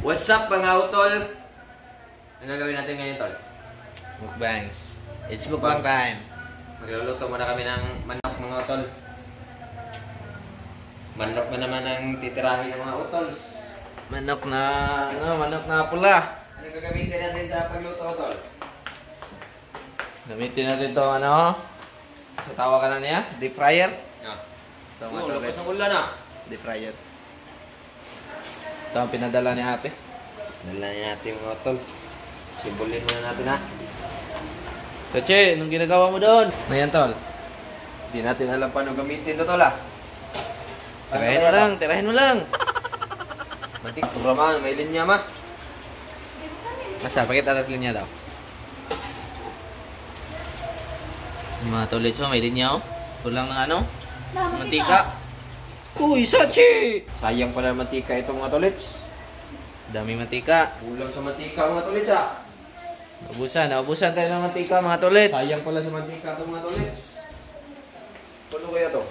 What's up mga utol? Ang gagawin natin ngayon tol? Mukbangs. It's mukbang time. Magluluto muna kami ng manok mga utol. Manok na naman ang titirahin ng mga utols. Manok na pula. Anong gagamitin natin sa pagluto utol? Gamitin natin to sa tawa ka na niya, deep fryer. Lakas ng ulan ah. Deep fryer. Ito ang pinadala ni ate. Dala natin mga utol. Sibulin muna natin ha. So Che, anong ginagawa mo doon? Ayan tol. Hindi natin alam paano gamitin ito tol ah. Tirahin mo lang. Mantik, programan, may linya ma. Masa, pakit atas linya daw. Yung mga tulit so, may linya oh. Kulang ng mantika. Uy, Sachi! Sayang pala ang mantika itong mga tolits. Daming mantika. Kulang sa mantika mga tolits ah. Naubusan tayo ng mantika mga tulit. Sayang pala sa mantika itong mga tolits. Ano kaya to?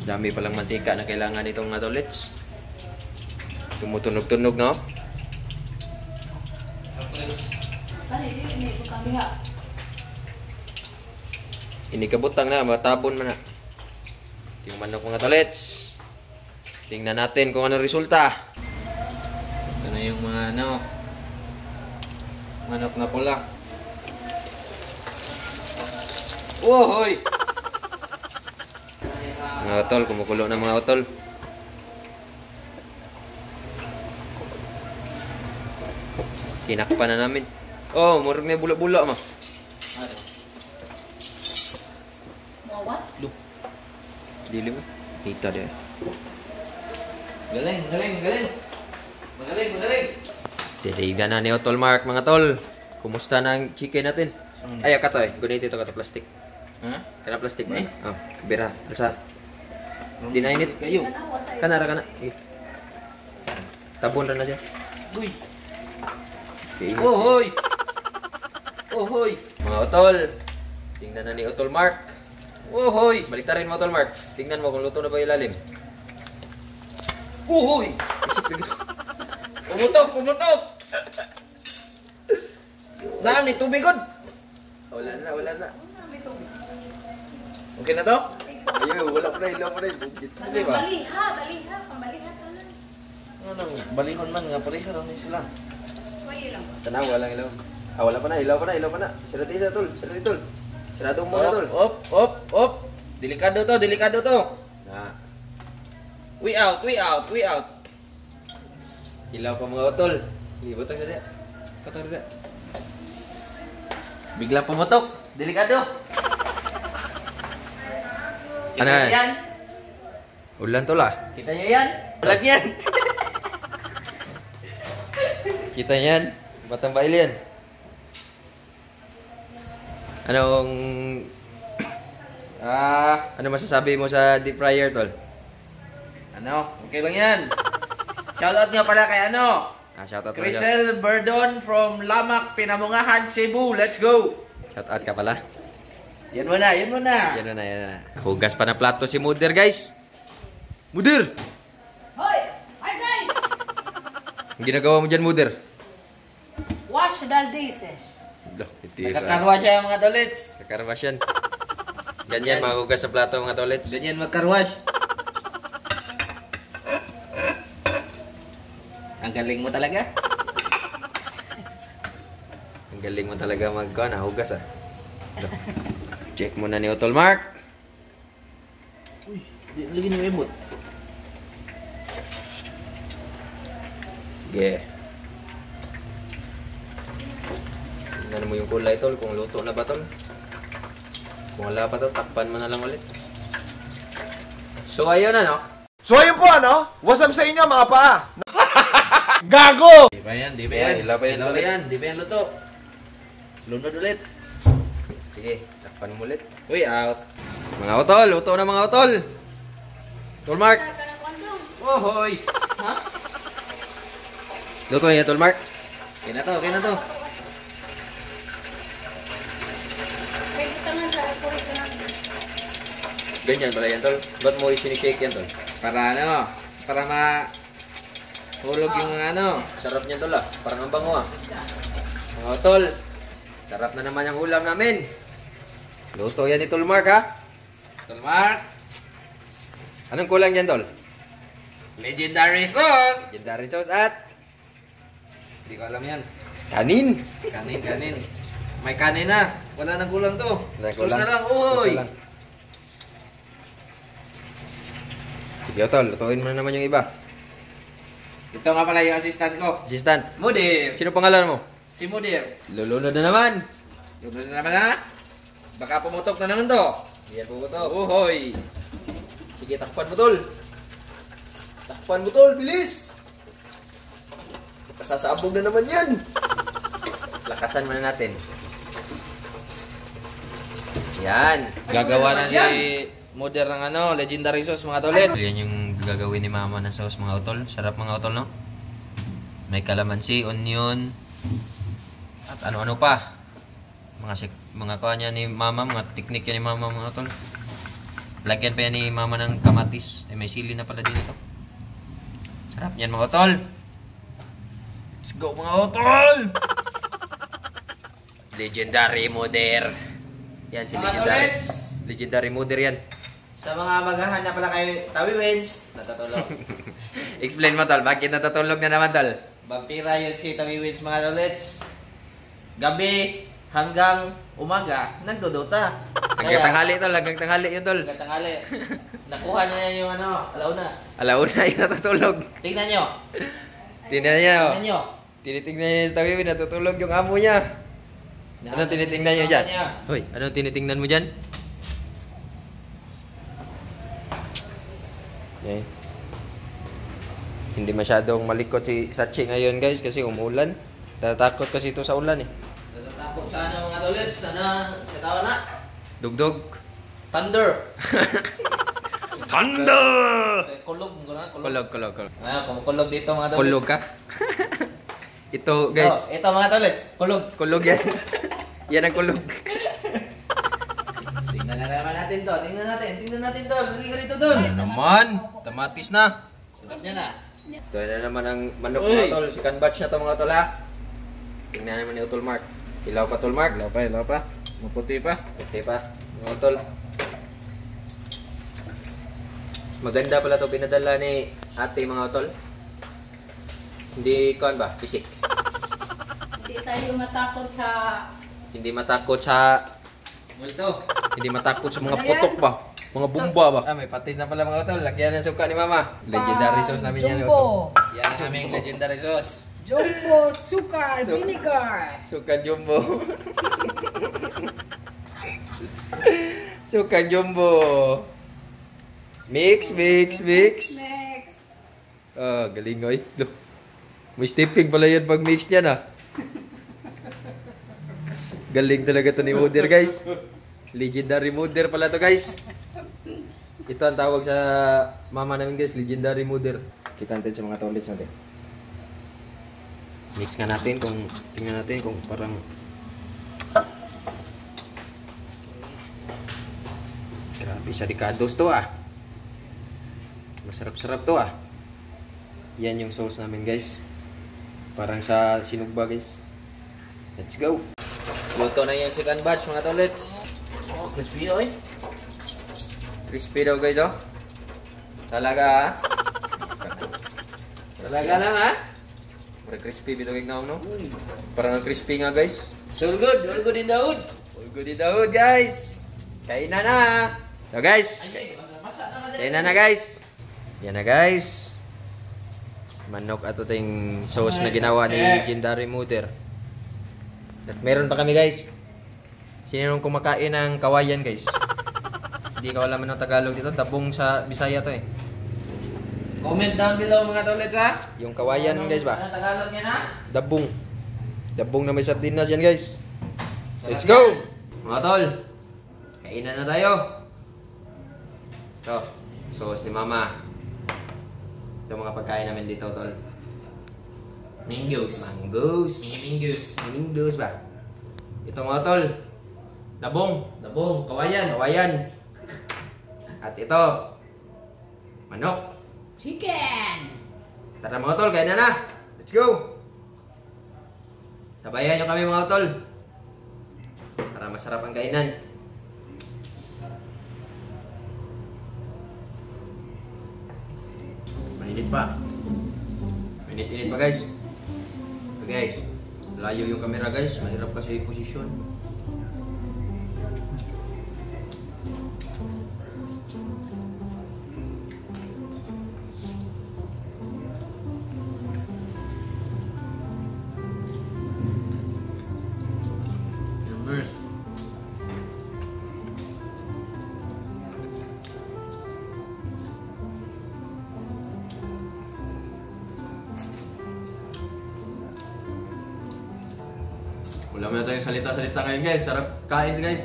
Dami palang mantika na kailangan itong mga tolits. Tumutunog-tunog no? Inikabutang na, matabon man na. Yung manok mga tolets. Tingnan natin kung ano resulta. Ito na yung mga manok na pula. Wohoy! Mga utol, kumukulo na mga utol. Tinakpan na namin. Oh, murag na bulak-bulak ma. Mawas? Dili mo. Hita dia. Magaling. Diligan na ni Utol Mark mga tol. Kumusta na ang chicken natin? Ay, kato eh. Gunit ito kato plastic. Ha? Kana plastic ba? Oh, bira. Alsa. Di na init kayo. Kana. Tabon ra na siya. Uy! Ohoy! Mga utol. Tingnan na ni Utol Mark. Ohoy! Baliktarin mo Utol Mark. Tingnan mo kung luto na ba ilalim. Ohoy! Pumutok! Naan ni tubig god. Wala na. Okay na to? Ayaw, wala pa na, ilaw pa na. Hindi ba? Baliha ka lang. Ano, balihon man nga pareha raw ni sila. Wala lang. Tanaw, walang ilaw. Ah, wala pa na, ilaw pa na. Sarado isa, tol. Sarado mo na, tol. Op. Delikado to. Na, We out. ilaw pa mga utol. Ibutang sa dia. Katang dia. Bigla pumutok. Delikado. Ano Kita yan? Ulan tol ah. Kita nyo yan? Vlog yan. Kita yan. Batang bail yan. Ano masasabi mo sa deep fryer tol? Okay lang yan. Shoutout nga pala kay Shoutout mo na. Crisel Berdon from Lamak, Pinamungahan, Cebu. Let's go! Shoutout ka pala. Yan muna. Yan na. Hugas pa na plato si Mudir guys. Mudir! Hoy! Hi guys! Ang ginagawa mo dyan Mudir? Wash the dishes. Nakakarwa siya mga tolets. Kakarwas yan. Ganyan mahugas sa plato mga tolets. Ganyan magkarwash. Ang galing mo talaga. Ang galing mo talaga hugas ah. Check muna ni Utol Mark. Uy, lagi ni Webot. Yeah. Tingnan mo yung kulay tol, kung luto na ba tol. Kung wala pa tol, takpan mo na lang ulit. So ayun So ayun po what's up sa inyo mga paa? Gago! Di ba yan? Ilaw pa yan. Di ba yan luto? Lunod ulit. Sige, takpan mo ulit. Uy, out. Mga utol, luto na mga utol. Utol Mark. Ohoy! Ha? Luto yan Utol Mark. Okay na to. Kaya tangan sa report ka lang. Ganyan pala yan, tol. Ba't mo sinishake yan, tol? Para ano? Para Hulog yung ano. Sarap niyan tol ah. Parang ang bango ah. Mga tol, sarap na naman yung ulam namin. Luto yan ni Tol Mark ha. Tol Mark. Anong kulang yan tol? Legendary sauce. Legendary sauce at Hindi ko alam yan. kanin. Kanin. May kanin na. Wala nang kulang to. Wala nang Sauce kulang. na lang. Uy. Sauce na lang. Sige tol, lutuin mo na naman yung iba. Ito nga pala yung assistant ko. Assistant, Mudir. sino pangalan mo? Si Mudir. Lulunod na naman. Yun na naman na. Baka pumutok na naman to. Yan po to. Uhoy. Sige, takpan mo tol. Takpan mo tol, bilis. Kasasabog na naman yan. Lakasan muna natin. Yan. Gagawa na si Mudir ng ano, legendary sauce mga tolit. Yan yung gagawin ni mama na sauce mga utol. Sarap mga utol no? May kalamansi, onion, at ano-ano pa. Mga kuha niya ni mama, mga teknik yan ni mama mga utol. Lagyan pa yan ni mama ng kamatis. May sili na pala din ito. Sarap yan mga utol. Let's go mga utol! Legendary Mudir. Yan si Mga Legendary. tolets! Legendary Mudir yan. Sa mga maghahanap pala kayo, Tawi Wins, natatulog. Explain mo tol, bakit natutulog na naman tol? Vampira yun si Tawi Wins mga tolets. Gabi hanggang umaga, nagdodota. Hanggang tanghali tol, hanggang tanghali yun tol. Hanggang tanghali. Nakuha na niya yung ano, alauna. Alauna yung natutulog. Tingnan nyo. Tingnan niya oh. Tingnan nyo. Tinitingnan niya yung tawiwin, natutulog yung amo niya. Anong tinitingnan niyo dyan? Niya. Hoy, anong tinitingnan mo dyan? Okay. Hindi masyadong malikot si Sachi ngayon guys kasi umulan. Natatakot kasi ito sa ulan eh. Natatakot sa ano mga tolets, sana sa tawa na. Dugdog. Thunder. Thunder! Sa kulog, Kulog. Ah, kumukulog dito mga tolets. Kulog ka? Ito guys, Ito mga tolets, kulog. kulog yan. Yan ang kulog. Tingnan na naman natin to. Tingnan natin to. Bili ka dito doon. Ano naman? Tamatis na. Sarap niya na. Ito na naman ang manok Uy. mga tol. Second batch na to mga tol ha. Tingnan naman ni Utol Mark. Ilaw pa Tol Mark. Ilaw pa. Maputi pa. Okay pa. Mga tol. Maganda pala to pinadala ni ate mga tol. Hindi kuan ba? Pisik. Hindi tayo matakot sa... Hindi matakot sa Multo. hindi matakot sa mga putok ba? Mga bomba ba? Ah, may patis na pala mga tol. Lagyan ng suka ni mama. Legendary sauce namin yan. Jumbo. Yan ang aming legendary sauce. Jumbo, suka, vinegar. Suka jumbo. Suka jumbo. Mix. Next. Ah, galing oy. Look. May stepping pala yan pag mix niya na. Galing talaga to ni Mudir guys. Legendary Mudir pala to guys. Ito ang tawag sa mama namin guys, Legendary Mudir. Kita natin sa mga tolets natin. Mix nga natin kung tingnan natin kung parang grabe sa ricados to ah. Masarap-sarap to ah. Yan yung sauce namin guys. Parang sa sinugba guys. Let's go. Luto na yung second batch mga tolets. Oh, crispy oy. Crispy daw guys oh. Talaga ah. Talaga lang ha. Parang crispy bito kay no? Parang crispy nga guys. So good. All good in the hood. All good in the hood guys. Kainan na. So guys, Ay, masa na natin. kainan na guys. Yan na guys. Manok at ito yung sauce na ginawa ni Legendary Mudir. At meron pa kami guys. Sino nung kumakain ng kawayan guys? Hindi ko alam ng Tagalog dito. Dabong sa Bisaya to eh. Comment down below mga tolets ha. Yung kawayan guys ba? Ano Tagalog niya na? Dabong. Dabong na may sardinas yan guys. Let's go! Mga tol. Kainan na tayo. Ito. Sauce ni mama. Ito mga pagkain namin dito tol. Mingus. Mangoes. Mingus. Mangoes ba? Ito mga tol. Dabong. Dabong. Kawayan. Kawayan. At ito. Manok. Chicken. Tara mga tol, kaya na. Let's go! Sabayan nyo kami mga tol. Para masarap ang kainan. Mainit pa. Mainit-init pa guys. So guys, layo yung camera guys. Mahirap kasi posisyon. Numbers. Wala mo na tayong salita-salita ngayon guys. Sarap kain guys.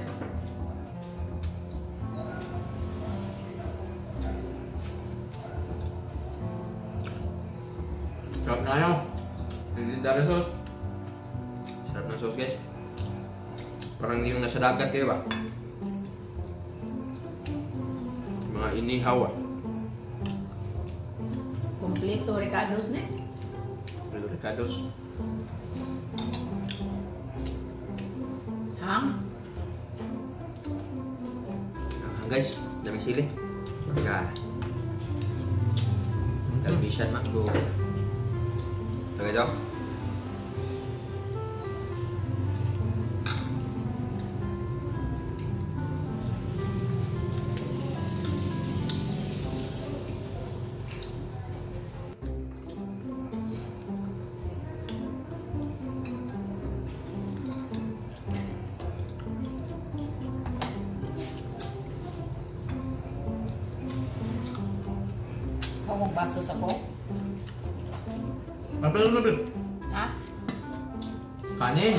Sarap na kayo. Legendary sauce. Sarap ng sauce guys. Parang yung nasa dagat kayo ba? Mga inihaw ah. Kompleto Ricardo's ne? Pero Ricardo's. Ham. Guys, daming sili. Maka. Television mak go. Tagay daw. Kawang baso sa ko. Apa yung sabi? Ha? Kanin.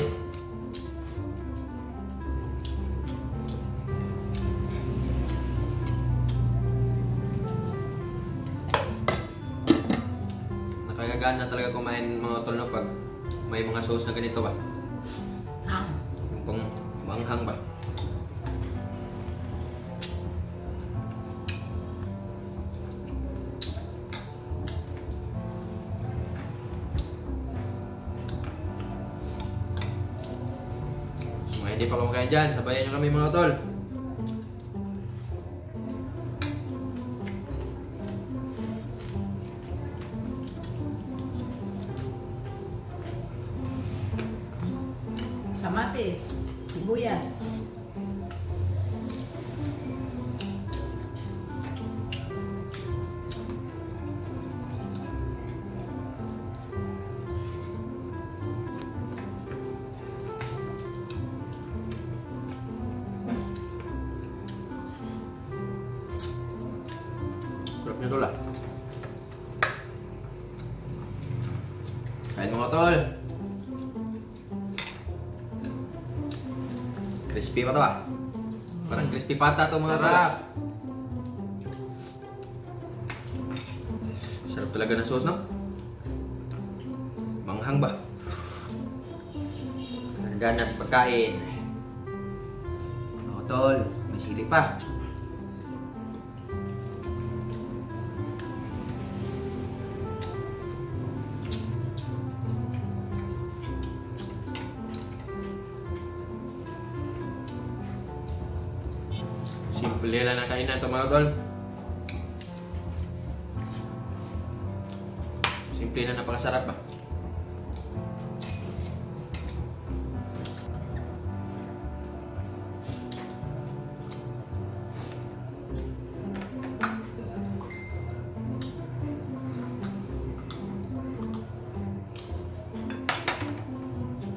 Nakagagana talaga kumain mga tol no pag may mga sauce na ganito ba? Ham. Yung pang manghang ba? So, mga hindi pa kumakain dyan, sabayan nyo kami mga tol. Kamatis. Sibuyas. Sarap nyo tol ah. Kain mga tol. Crispy pa to ah. Parang crispy pata to mga tol. Sarap. Sarap talaga ng sauce no? Manghang ba? Gana sa pagkain. Mga tol, may sili pa. Simple lang ang kainan ito mga tol. Simple na napakasarap ba?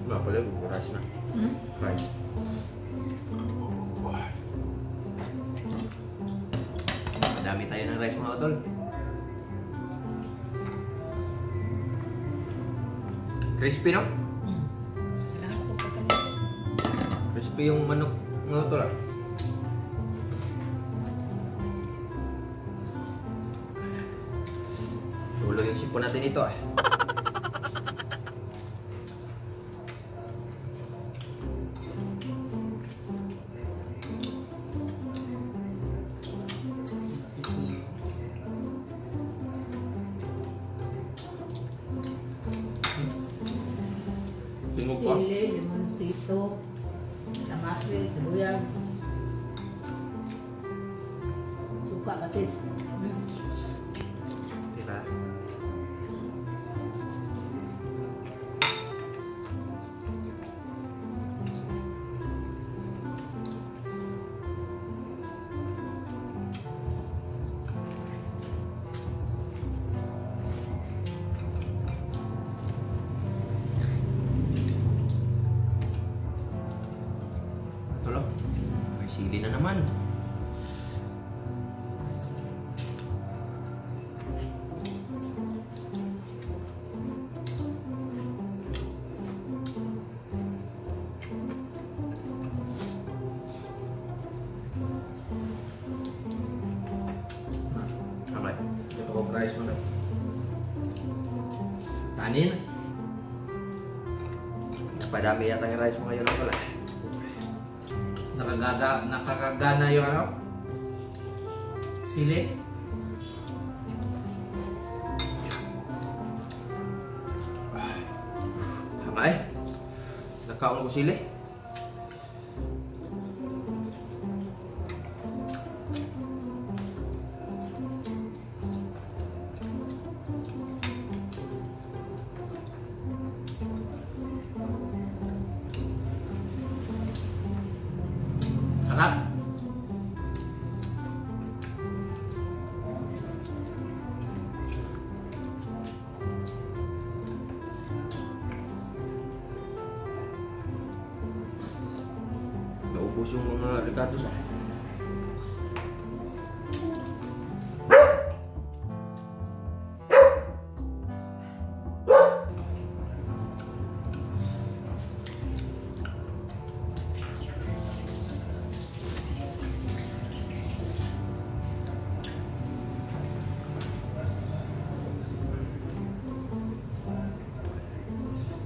Wala pala, rice na. Rice. Madami tayo ng rice mga tol. Crispy no? Kailangan ko pa kami. Crispy yung manok mga tol ah. Tulo yung sipon natin ito ah. Tingog pa. Sili, limonsito, kamatis, sibuyas. Suka patis. Tira. Tulo. May sili na naman. Okay. Ito ko price mo na. Kanin. Padami yata yung rice mo ngayon ang pala. Nakakagana yung ano? Sili. Hamay. Nakaon ko sili. Sarap. Naubos yung mga ricados ah.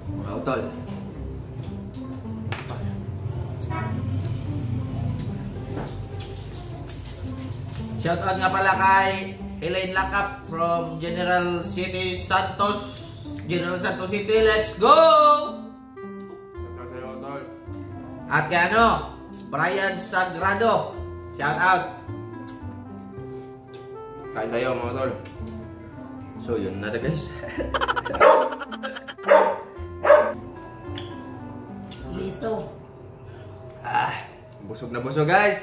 Mga utol. Shoutout nga pala kay Elaine Lakap from General City, Santos. General Santos City, let's go! At kay ano, Brian Sagrado. Shoutout. Kain tayo mga utol. So yun na guys. Liso. Busog na busog guys.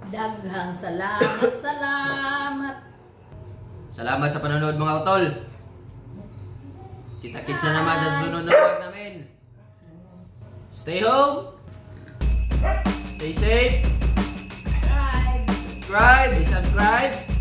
Daghang salamat, salamat. Salamat sa panonood mga utol. Kita-kits na naman sa sunod na vlog namin. Stay home. Stay safe. Subscribe. Subscribe. Subscribe.